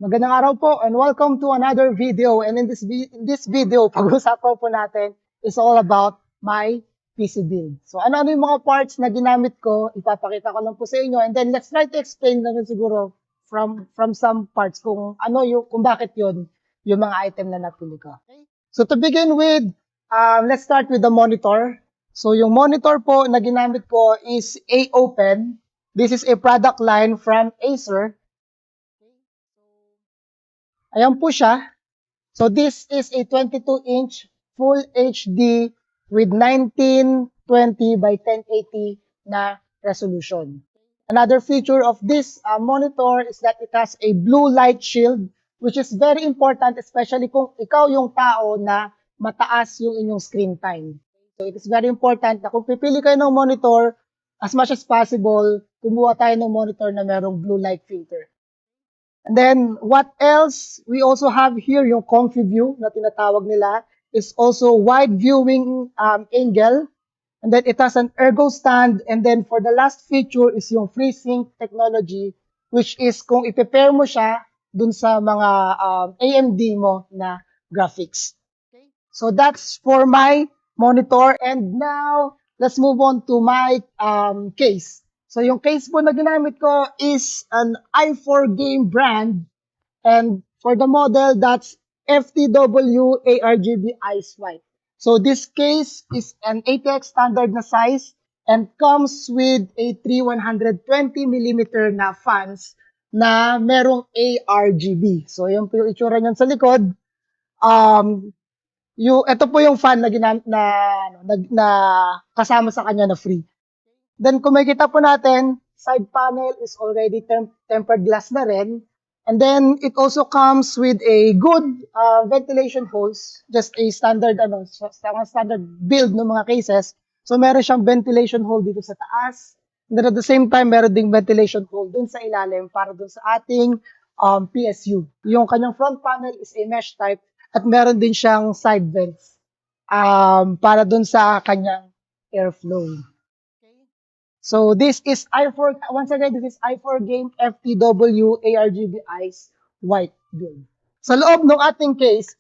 Magandang araw po and welcome to another video. And in this video, pag-usapan po natin is all about my PC build. So ano-ano yung mga parts na ginamit ko, ipapakita ko lang po sa inyo. And then let's try to explain na rin siguro from some parts kung ano yung, kung bakit yun yung mga item na napili ko. Okay? So to begin with, let's start with the monitor. So yung monitor po na ginamit ko is A-Open. This is a product line from Acer. Ayan po siya. So this is a 22-inch Full HD with 1920 by 1080 na resolution. Another feature of this monitor is that it has a blue light shield, which is very important, especially kung ikaw yung tao na mataas yung inyong screen time. So it is very important na kung pipili kayo ng monitor, as much as possible, kumuha tayo ng monitor na merong blue light filter. And then, what else? We also have here yung comfy view na tinatawag nila. Is also wide viewing angle. And then, it has an ergo stand. And then, for the last feature is yung FreeSync technology, which is kung i-prepare mo siya dun sa mga AMD mo na graphics. Okay. So, that's for my monitor. And now, let's move on to my case. So, yung case po na ginamit ko is an iForgame brand. And for the model, that's FTW aRGB Ice White. So, this case is an ATX standard na size and comes with a 120mm na fans na merong aRGB. So, yun po yung itsura niyan sa likod. Ito po yung fan na kasama sa kanya na free. Then kung makikita po natin, side panel is already tempered glass na rin. And then it also comes with a good ventilation holes, just a standard standard build ng mga cases. So meron siyang ventilation hole dito sa taas. And then at the same time, meron ding ventilation hole dun sa ilalim para dun sa ating PSU. Yung kanyang front panel is a mesh type at meron din siyang side vents para dun sa kanyang airflow. So this is once again, this is iForgame FTW aRGB Ice White build. Sa loob ng ating case,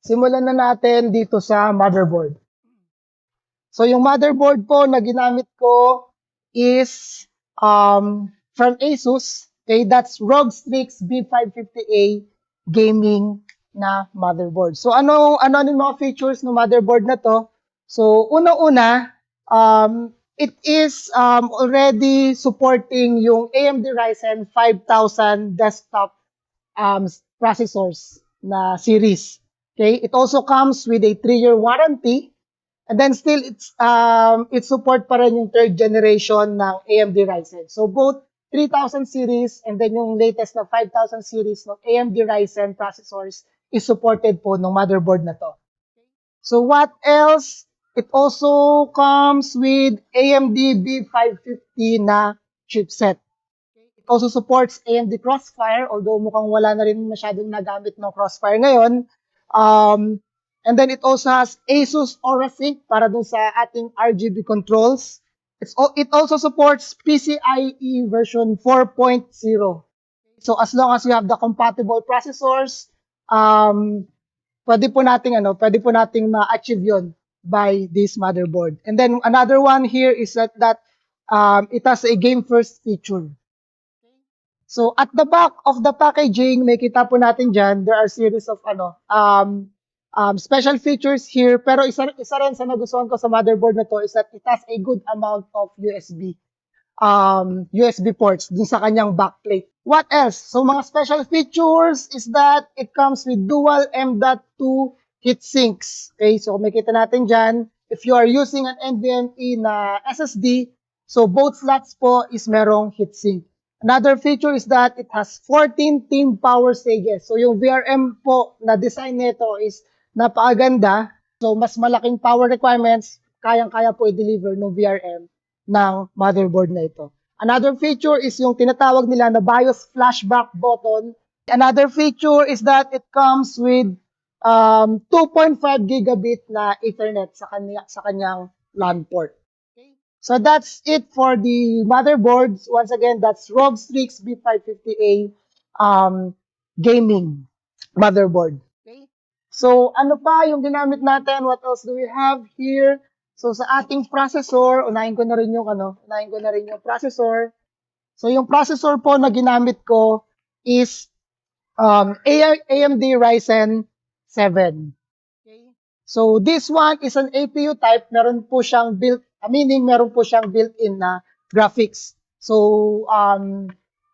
simulan na natin dito sa motherboard. So yung motherboard po na ginamit ko is from ASUS. Okay, that's ROG Strix B550A gaming na motherboard. So ano yung mga features ng motherboard na to? So unang-una, it is already supporting yung AMD Ryzen 5000 desktop processors na series. Okay, it also comes with a 3-year warranty, and then still it support pa rin yung 3rd generation ng AMD Ryzen. So both 3000 series and then yung latest na 5000 series ng AMD Ryzen processors is supported po ng motherboard na to. So what else? It also comes with AMD B550 na chipset. It also supports AMD Crossfire, although mukhang wala na rin masyadong nagamit ng Crossfire ngayon. And then it also has ASUS Aura Sync para dun sa ating RGB controls. It also supports PCIe version 4.0. So as long as you have the compatible processors, pwede po nating ma-achieve yun by this motherboard. And then another one here is that it has a game first feature. So at the back of the packaging, may kita po natin dyan, there are series of special features here. Pero isa rin sa nagustuhan ko sa motherboard na to is that it has a good amount of USB ports dun sa kanyang backplate. What else? So mga special features is that it comes with dual M.2 heat sinks. Okay, so makita natin dyan, if you are using an NVMe na SSD, so both slots po is merong heat sink. Another feature is that it has 14 team power stages. So yung VRM po na design nito is napakaganda. So mas malaking power requirements, kayang-kaya po i-deliver ng VRM ng motherboard na ito. Another feature is yung tinatawag nila na BIOS flashback button. Another feature is that it comes with 2.5 gigabit na Ethernet sa kanyang LAN port. Okay. So that's it for the motherboards. Once again, that's ROG Strix B550A gaming motherboard. Okay? So, ano pa yung ginamit natin? What else do we have here? So, sa ating processor, unahin ko na rin yung processor. So, yung processor po na ginamit ko is AMD Ryzen 7. Okay? So, this one is an APU type. Meron po siyang built-in na graphics. So,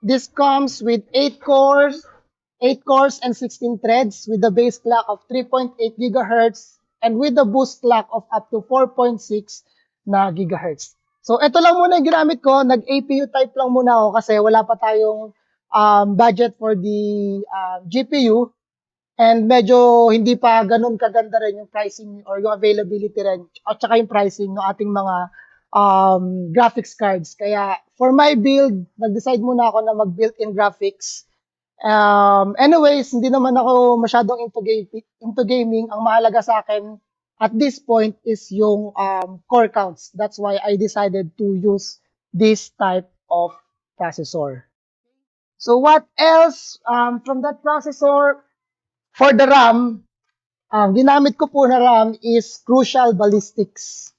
this comes with 8 cores and 16 threads with the base clock of 3.8 GHz and with the boost clock of up to 4.6 na GHz. So, ito lang muna yung ginamit ko. Nag-APU type lang muna ako kasi wala pa tayong budget for the GPU. And medyo hindi pa ganun kaganda rin yung pricing or yung availability rin at saka yung pricing ng ating mga graphics cards. Kaya for my build, nag-decide muna ako na mag-built-in graphics. Anyways, hindi naman ako masyadong into gaming. Ang mahalaga sa akin at this point is yung core counts. That's why I decided to use this type of processor. So what else from that processor? For the RAM, ginamit ko po na RAM is Crucial Ballistix.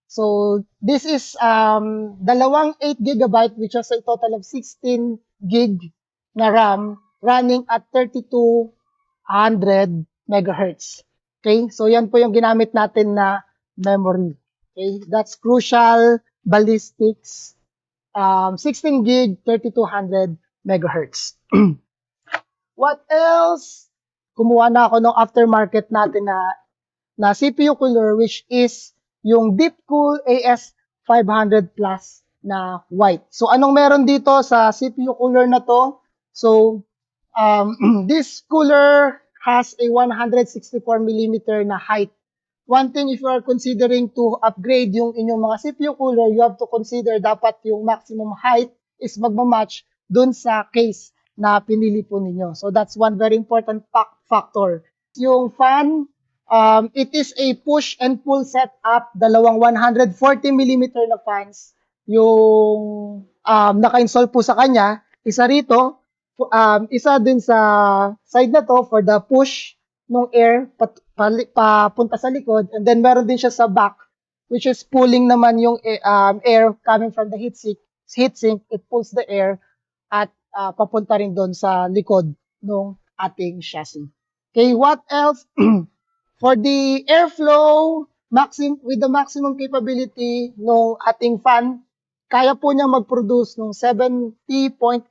So, this is dalawang 8 GB which has a total of 16 gig na RAM running at 3200 MHz. Okay? So, yan po yung ginamit natin na memory. Okay? That's Crucial Ballistix 16 gig 3200 MHz. What else? Kumuha na ako ng aftermarket natin na CPU cooler which is yung Deepcool AS500 Plus na white. So, anong meron dito sa CPU cooler na to? So, this cooler has a 164mm na height. One thing, if you are considering to upgrade yung inyong mga CPU cooler, you have to consider dapat yung maximum height is magmamatch dun sa case na pinili po ninyo. So, that's one very important factor. Yung fan, it is a push and pull setup. Dalawang 140mm na fans yung naka-install po sa kanya. Isa rito, isa din sa side na to for the push ng air papunta sa likod. And then, meron din siya sa back, which is pulling naman yung air coming from the heatsink. It pulls the air at papunta rin doon sa likod ng ating chassis. Okay, what else? For the airflow, with the maximum capability ng ating fan, kaya po niya mag-produce ng 70.81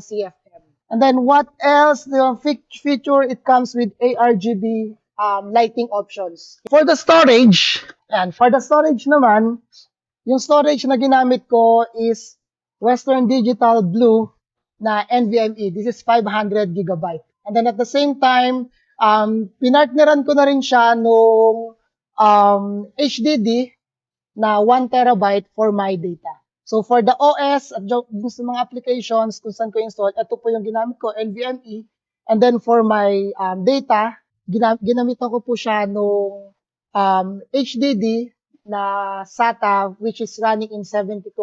CFM. And then what else? The feature, it comes with aRGB lighting options. For the storage naman, yung storage na ginamit ko is Western Digital Blue na NVMe. This is 500 GB. And then at the same time, pinartneran ko na rin siya nung HDD na 1 TB for my data. So for the OS at sa mga applications kung saan ko install, ito po yung ginamit ko, NVMe. And then for my data, ginamit ko po siya nung HDD na SATA which is running in 7200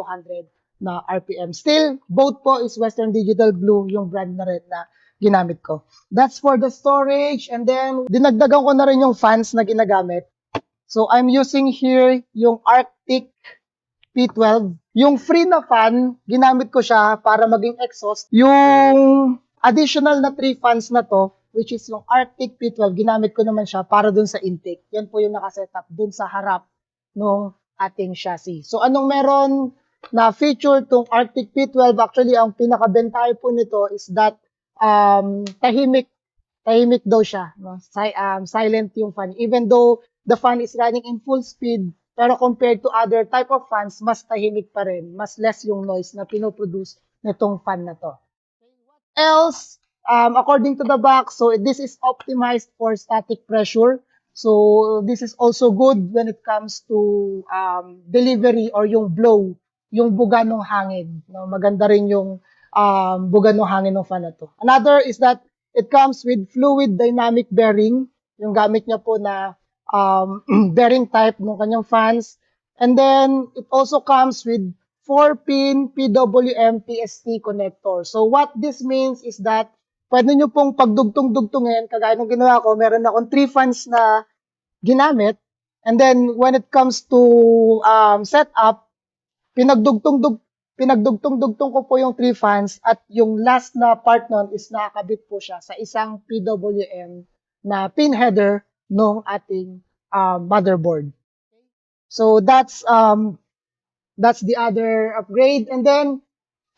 na RPM. Still, both po is Western Digital Blue yung brand na red na ginamit ko. That's for the storage. And then, dinagdagan ko na rin yung fans na ginagamit. So, I'm using here yung Arctic P12. Yung free na fan, ginamit ko siya para maging exhaust. Yung additional na 3 fans na to, which is yung Arctic P12, ginamit ko naman siya para dun sa intake. Yan po yung nakasetup dun sa harap ng ating chassis. So, anong meron na feature tong Arctic P12? Actually, ang pinakabentahe po nito is that tahimik daw siya. No? Silent yung fan. Even though the fan is running in full speed, pero compared to other type of fans, mas tahimik pa rin. Mas less yung noise na pinoproduce nitong fan na to. What else? According to the box, so this is optimized for static pressure. So this is also good when it comes to delivery or yung blow, yung buga ng hangin. No? Maganda rin yung buga ng hangin ng fan na to. Another is that it comes with fluid dynamic bearing. Yung gamit niya po na bearing type ng kanyang fans. And then it also comes with 4-pin PWM PST connector. So what this means is that pwede nyo pong pagdugtong-dugtungin, kagaya ng ginawa ko, meron akong 3 fans na ginamit. And then when it comes to setup, pinagdugtong-dugtong ko po yung 3 fans at yung last na part nun is nakakabit po siya sa isang PWM na pin header ng ating motherboard. So that's the other upgrade. And then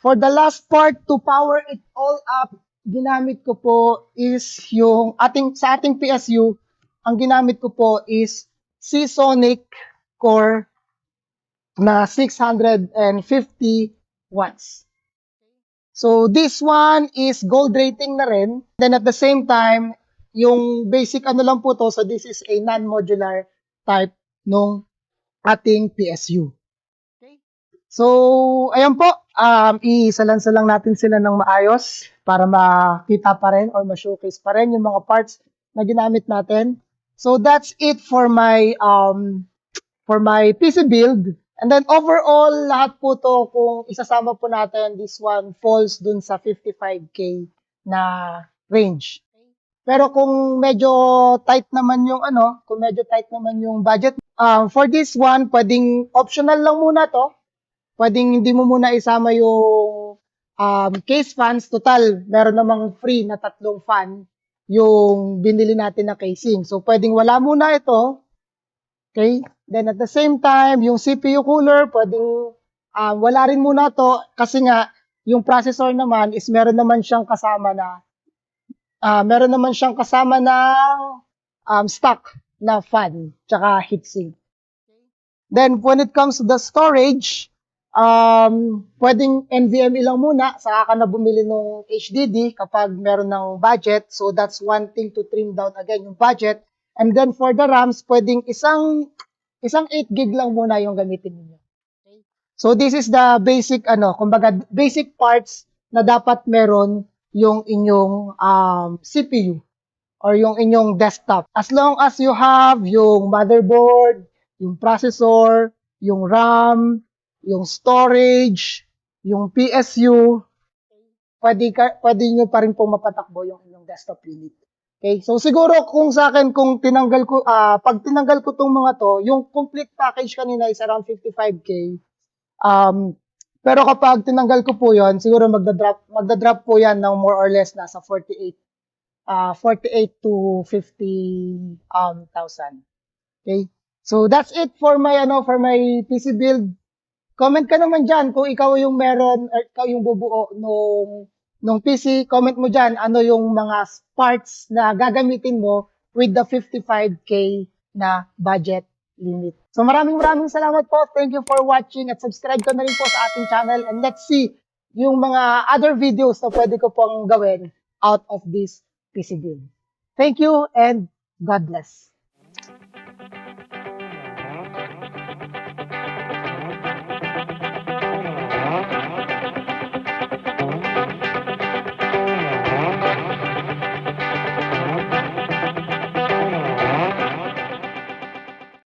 for the last part to power it all up, ginamit ko po is yung sa ating PSU, ang ginamit ko po is Seasonic core na 650 watts. So this one is gold rating na rin. Then at the same time, yung basic ano lang po to, so this is a non-modular type nung ating PSU. Okay. So ayan po, isalansa lang natin sila ng maayos para makita pa rin or ma-showcase pa rin yung mga parts na ginamit natin. So that's it for my PC build. And then overall, lahat po to, kung isasama po natin, this one falls dun sa 55K na range. Pero kung medyo tight naman yung budget, for this one, pwedeng optional lang muna to. Pwedeng hindi mo muna isama yung case fans. Total, meron namang free na 3 fan yung binili natin na casing. So pwedeng wala muna ito. Okay? Then at the same time, yung CPU cooler, pwedeng wala rin muna to kasi nga yung processor naman is meron naman siyang kasama ng stock na fan tsaka heatsink. Then when it comes to the storage, pwedeng NVMe lang muna, saka ka na bumili ng HDD kapag meron ng budget. So that's one thing to trim down again yung budget. And then for the RAMs, pwedeng isang 8 gig lang muna yung gamitin niyo. Okay? So this is the basic kumbaga basic parts na dapat meron yung inyong CPU or yung inyong desktop. As long as you have yung motherboard, yung processor, yung RAM, yung storage, yung PSU, pwede nyo pa rin po mapatakbo yung inyong desktop unit. Okay, so siguro kung sa akin, kung pag tinanggal ko tong mga to, yung complete package kanina is around 55K. Pero kapag tinanggal ko po yon, siguro magda-drop po yan ng more or less nasa 48 to 50,000. Okay? So that's it for my PC build. Comment ka naman diyan kung ikaw yung meron or ikaw yung bubuo nung PC. Comment mo diyan ano yung mga parts na gagamitin mo with the 55K na budget limit. So maraming salamat po. Thank you for watching at subscribe ka na rin po sa ating channel and let's see yung mga other videos na pwede ko pong gawin out of this PC build. Thank you and God bless.